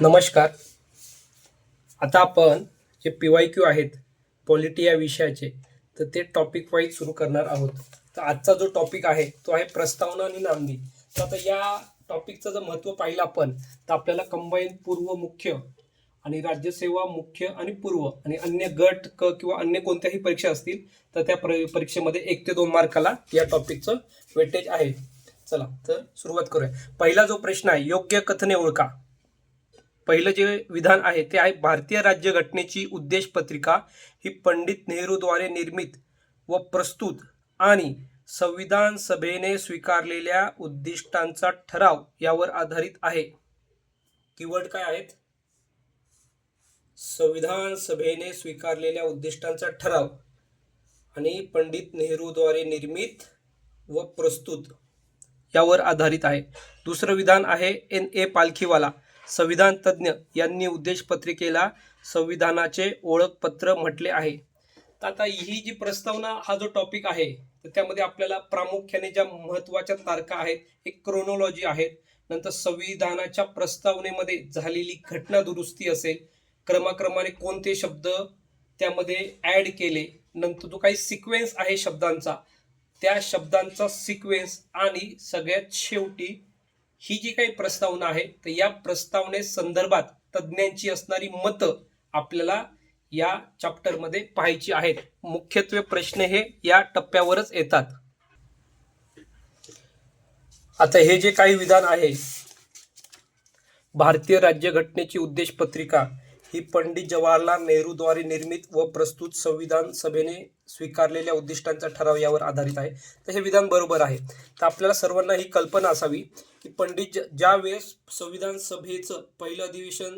नमस्कार. आता आपण जे PYQ आहेत पॉलिटी या विषयाचे, तर ते टॉपिक वाईज सुरू करणार आहोत. तर आजचा जो टॉपिक आहे तो आहे प्रस्तावना आणि नांदी. तर आता या टॉपिकचं जर महत्त्व पाहिलं आपण, तर आपल्याला कंबाईन पूर्व मुख्य आणि राज्यसेवा मुख्य आणि पूर्व आणि अन्य गट क किंवा अन्य कोणत्याही परीक्षा असतील तर त्या परीक्षेमध्ये 1 ते 2 मार्काला या टॉपिकचं वेटेज आहे. चला तर सुरुवात करूया. पहिला जो प्रश्न आहे, योग्य कथने ओळखा. पहिलं जे विधान आहे ते आहे, भारतीय राज्यघटनेची उद्देश पत्रिका ही पंडित नेहरूद्वारे निर्मित व प्रस्तुत आणि संविधान सभेने स्वीकारलेल्या उद्दिष्टांचा ठराव यावर आधारित आहे. कीवर्ड काय आहेत? संविधान सभेने स्वीकारलेल्या उद्दिष्टांचा ठराव आणि पंडित नेहरूद्वारे निर्मित व प्रस्तुत यावर आधारित आहे. दुसरं विधान आहे, NA पालखीवाला संविधान तज्ज्ञ यांनी उद्देश पत्रिकेला संविधानाचे ओळखपत्र म्हटले आहे. तर आता ही जी प्रस्तावना हा जो टॉपिक आहे, तर त्यामध्ये आपल्याला प्रामुख्याने ज्या महत्त्वाच्या तारखा आहेत, एक क्रोनॉलॉजी आहेत, नंतर संविधानाच्या प्रस्तावनेमध्ये झालेली घटना दुरुस्ती असेल, क्रमाक्रमाने कोणते शब्द त्यामध्ये ॲड केले, नंतर जो काही सिक्वेन्स आहे शब्दांचा, त्या शब्दांचा सिक्वेन्स आणि सगळ्यात शेवटी ही जी काही प्रस्तावना आहे, तर या प्रस्तावने संदर्भात तज्ज्ञांची असणारी मतं आपल्याला या चॅप्टरमध्ये पाहायची आहेत. मुख्यत्वे प्रश्न हे या टप्प्यावरच येतात. आता हे जे काही विधान आहे, भारतीय राज्यघटनेची उद्देश पत्रिका ही पंडित जवाहरलाल नेहरूद्वारे निर्मित व प्रस्तुत संविधान सभेने स्वीकारलेल्या उद्दिष्टांचा ठराव यावर आधारित आहे. तर हे विधान बरोबर आहे. तर आपल्याला सर्वांना ही कल्पना असावी की पंडित ज्या वेळेस संविधान सभेचं पहिलं अधिवेशन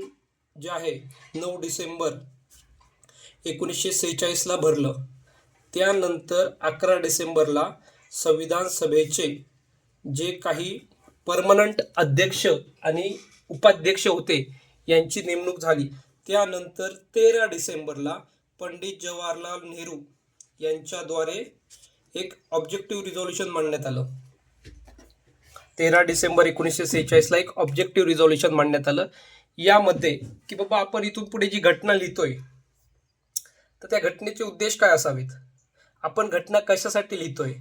जे आहे 9 डिसेंबर 1946ला भरलं, त्यानंतर 11 डिसेंबरला संविधान सभेचे जे काही परमनंट अध्यक्ष आणि उपाध्यक्ष होते यांची नेमणूक झाली. त्यानंतर 13 डिसेंबरला पंडित जवाहरलाल नेहरू यांच्याद्वारे एक ऑब्जेक्टिव्ह रिझोल्युशन मांडण्यात आलं. 13 डिसेंबर 1946ला एक ऑब्जेक्टिव्ह रिझोल्युशन मांडण्यात आलं. यामध्ये की बाबा आपण इथून पुढे जी घटना लिहितोय, तर त्या घटनेचे उद्देश काय असावेत, आपण घटना कशासाठी लिहितोय,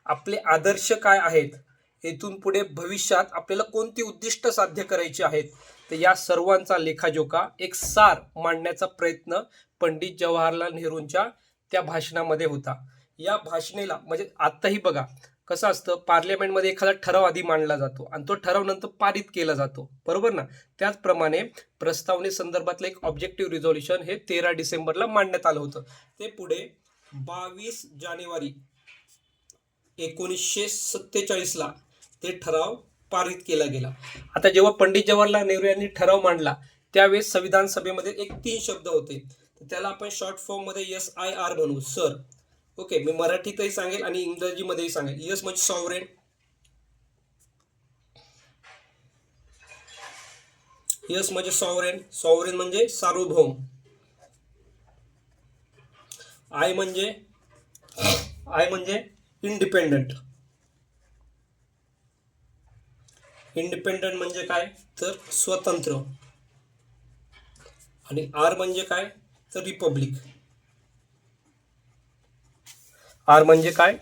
आपले आदर्श काय आहेत, इथून पुढे भविष्यात आपल्याला कोणती उद्दिष्ट साध्य करायची आहेत, तर या सर्वांचा लेखाजोखा एक सार मांडण्याचा प्रयत्न पंडित जवाहरलाल नेहरूंच्या त्या भाषणामध्ये होता. या भाषणेला म्हणजे आत्ताही बघा कसं असतं, पार्लमेंटमध्ये एखादा ठराव आधी मांडला जातो आणि तो ठराव नंतर पारित केला जातो, बरोबर ना. त्याचप्रमाणे प्रस्तावनेसंदर्भातलं एक ऑब्जेक्टिव्ह रिझोल्युशन हे 13 डिसेंबरला मांडण्यात आलं होतं. ते पुढे 22 जानेवारी 1947ला ते ठराव पारित केला गेला. आता जेव्हा पंडित जवाहरलाल नेहरू यांनी ठराव मांडला त्यावेळेस संविधान सभेमध्ये एक 3 शब्द होते, तर त्याला आपण शॉर्ट फॉर्म मध्ये SIR म्हणू. सर, ओके, मी मराठीतही सांगेल आणि इंग्रजीमध्येही सांगेल. यस म्हणजे सॉव्हरेन, यस म्हणजे सॉव्हरेन, सॉव्हरेन म्हणजे सार्वभौम. आय म्हणजे इंडिपेंडंट. इंडिपेंडंट म्हणजे काय, तर स्वतंत्र. आणि आर म्हणजे काय, तर रिपब्लिक. आर म्हणजे काय,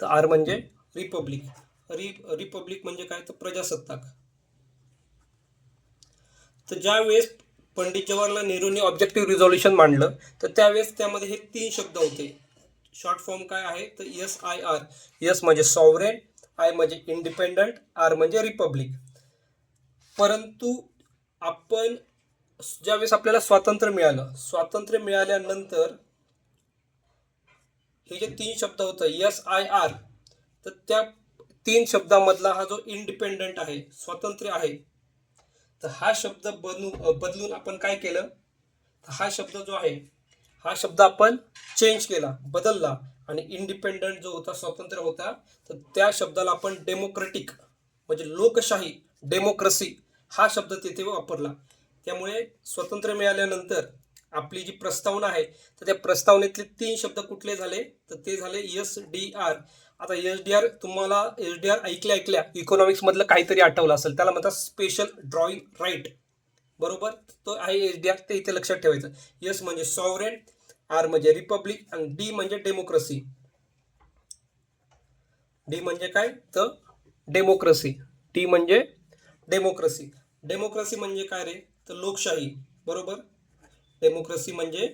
तर आर म्हणजे रिपब्लिक. रिपब्लिक म्हणजे काय, तर प्रजासत्ताक. तर ज्या वेळेस पंडित जवाहरलाल नेहरूंनी ऑब्जेक्टिव्ह रिझोल्युशन मांडलं, तर त्यावेळेस त्यामध्ये हे 3 शब्द होते. शॉर्ट फॉर्म काय आहे, तर SIR. यस म्हणजे सॉव्हरेन, आय म्हणजे इंडिपेंडंट, आर म्हणजे रिपब्लिक. परंतु आपण ज्यावेळेस आपल्याला स्वातंत्र्य मिळालं, स्वातंत्र्य मिळाल्यानंतर हे जे 3 शब्द होतं SIR, तर त्या 3 शब्दामधला हा जो इंडिपेंडंट आहे, स्वातंत्र्य आहे, तर हा शब्द बदलून आपण काय केलं, तर हा शब्द जो आहे हा शब्द आपण चेंज केला, बदलला. आणि इंडिपेंडंट जो होता, स्वतंत्र होता, तर त्या शब्दाला आपण डेमोक्रेटिक म्हणजे लोकशाही, डेमोक्रेसी हा शब्द तिथे वापरला. त्यामुळे स्वातंत्र्य मिळाल्यानंतर आपली जी प्रस्तावना आहे, तर त्या प्रस्तावनेतले 3 शब्द कुठले झाले, तर ते झाले SDR. आता SDR तुम्हाला SDR ऐकल्या इकॉनॉमिक्स मधलं काहीतरी आठवलं असेल, त्याला म्हणतात स्पेशल ड्रॉइंग राईट. बरोबर. तो आहे एसडीआर, ते इथे लक्षात ठेवायचं. एस म्हणजे सॉव्हरेन, आर म्हणजे रिपब्लिक आणि डी म्हणजे डेमोक्रेसी. डी म्हणजे काय तर डेमोक्रेसी. डी म्हणजे डेमोक्रेसी. डेमोक्रेसी म्हणजे काय रे तर लोकशाही. बरोबर. डेमोक्रेसी म्हणजे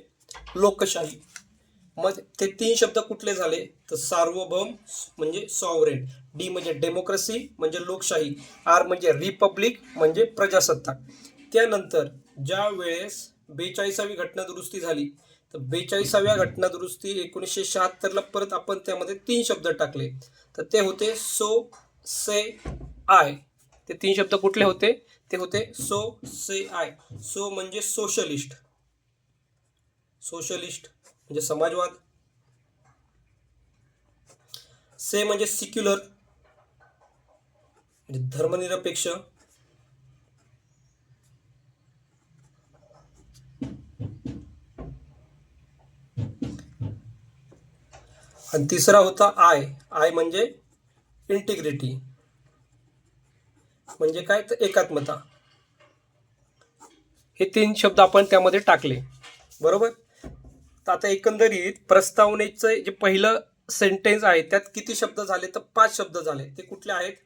लोकशाही. मग ते तीन शब्द कुठले झाले तर सार्वभौम म्हणजे सॉव्हरेन, डी म्हणजे डेमोक्रेसी म्हणजे लोकशाही, आर म्हणजे रिपब्लिक म्हणजे प्रजासत्ताक. त्यानंतर ज्या वेळेस 42वी घटना दुरुस्ती झाली तर 42व्या घटना दुरुस्ती 1976ला परत आपण त्यामध्ये तीन शब्द टाकले. तर ते होते सो, से, आय. ते तीन शब्द कुठले होते ते होते सो, से, आय. सो म्हणजे सोशलिस्ट, सोशलिस्ट म्हणजे समाजवाद. से म्हणजे सिक्युलर म्हणजे धर्मनिरपेक्ष. आणि तिसरा होता आय. आय म्हणजे इंटिग्रिटी म्हणजे काय तर एकात्मता. हे तीन शब्द आपण त्यामध्ये टाकले. बरोबर. तर आता एकंदरीत प्रस्तावनेचं जे पहिलं सेंटेन्स आहे त्यात किती शब्द झाले तर 5 शब्द झाले. ते कुठले आहेत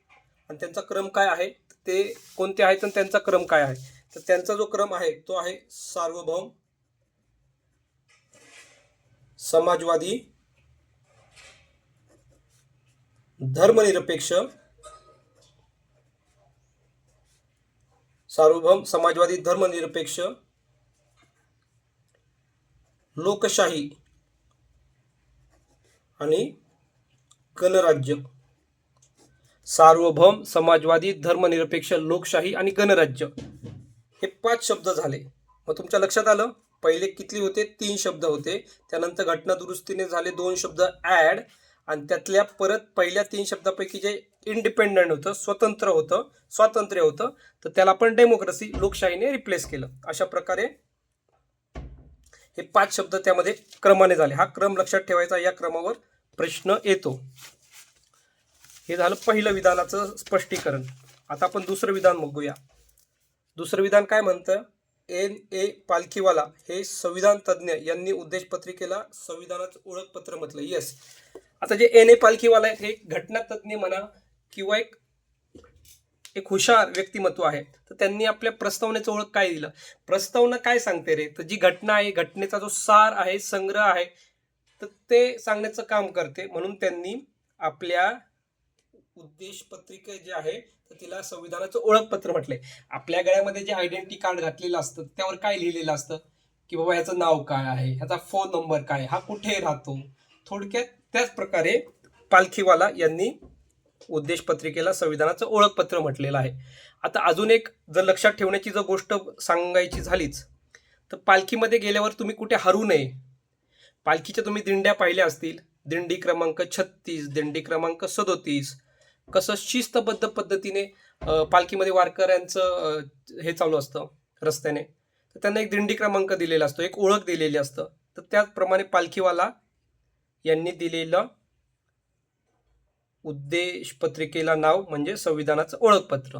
आणि त्यांचा क्रम काय आहे, ते कोणते आहेत आणि त्यांचा क्रम काय आहे. तर त्यांचा जो क्रम आहे तो आहे सार्वभौम, समाजवादी, धर्मनिरपेक्ष, सार्वभौम समाजवादी धर्मनिरपेक्ष, लोकशाही आणि गणराज्य. सार्वभौम समाजवादी धर्मनिरपेक्ष लोकशाही आणि गणराज्य हे 5 शब्द झाले. मग तुमच्या लक्षात आलं पहिले किती होते, 3 शब्द होते. त्यानंतर घटना दुरुस्तीने झाले 2 शब्द ऍड आणि त्यातल्या परत पहिल्या 3 शब्दापैकी जे इंडिपेंडंट होतं, स्वतंत्र होतं, स्वातंत्र्य होतं, तर त्याला आपण डेमोक्रेसी लोकशाहीने रिप्लेस केलं. अशा प्रकारे हे 5 शब्द त्यामध्ये क्रमाने झाले. हा क्रम लक्षात ठेवायचा, या क्रमावर प्रश्न येतो. हे झालं पहिलं विधानाचं स्पष्टीकरण. आता आपण दुसरं विधान बघूया. दुसरं विधान काय म्हणतं, N.A. पालखीवाला हे संविधान तज्ज्ञ यांनी उद्देश पत्रिकेला संविधानाचं ओळखपत्र म्हटलं. येस. आता जे N.A. पालखीवाला आहेत हे घटना तज्ज्ञ म्हणा किंवा एक हुशार व्यक्तिमत्व आहे. तर त्यांनी आपल्या प्रस्तावनेचं ओळख काय दिलं. प्रस्तावना काय सांगते रे तर जी घटना आहे, घटनेचा जो सार आहे, संग्रह आहे, तर ते सांगण्याचं काम करते. म्हणून त्यांनी आपल्या उद्देश पत्रिका जे आहे तर तिला संविधानाचं ओळखपत्र म्हटलंय. आपल्या गळ्यामध्ये जे आयडेंटिटी कार्ड घातलेलं असतं त्यावर काय लिहिलेलं असतं की बाबा ह्याचं नाव काय आहे, ह्याचा फोन नंबर काय, हा कुठे राहतो. थोडक्यात त्याच प्रकारे पालखीवाला यांनी उद्देश पत्रिकेला संविधानाचं ओळखपत्र म्हटलेलं आहे. आता अजून एक जर लक्षात ठेवण्याची जर गोष्ट सांगायची झालीच तर पालखीमध्ये गेल्यावर तुम्ही कुठे हरू नये. पालखीच्या तुम्ही दिंड्या पाहिल्या असतील, दिंडी क्रमांक 36, दिंडी क्रमांक 37, कसं शिस्तबद्ध पद्धतीने पालखीमध्ये वारकऱ्यांचं हे चालू असतं रस्त्याने. तर त्यांना एक दिंडी क्रमांक दिलेला असतो, एक ओळख दिलेली असतं. तर त्याचप्रमाणे पालखीवाला यांनी दिलेलं उद्देश पत्रिकेला नाव म्हणजे संविधानाचं ओळखपत्र.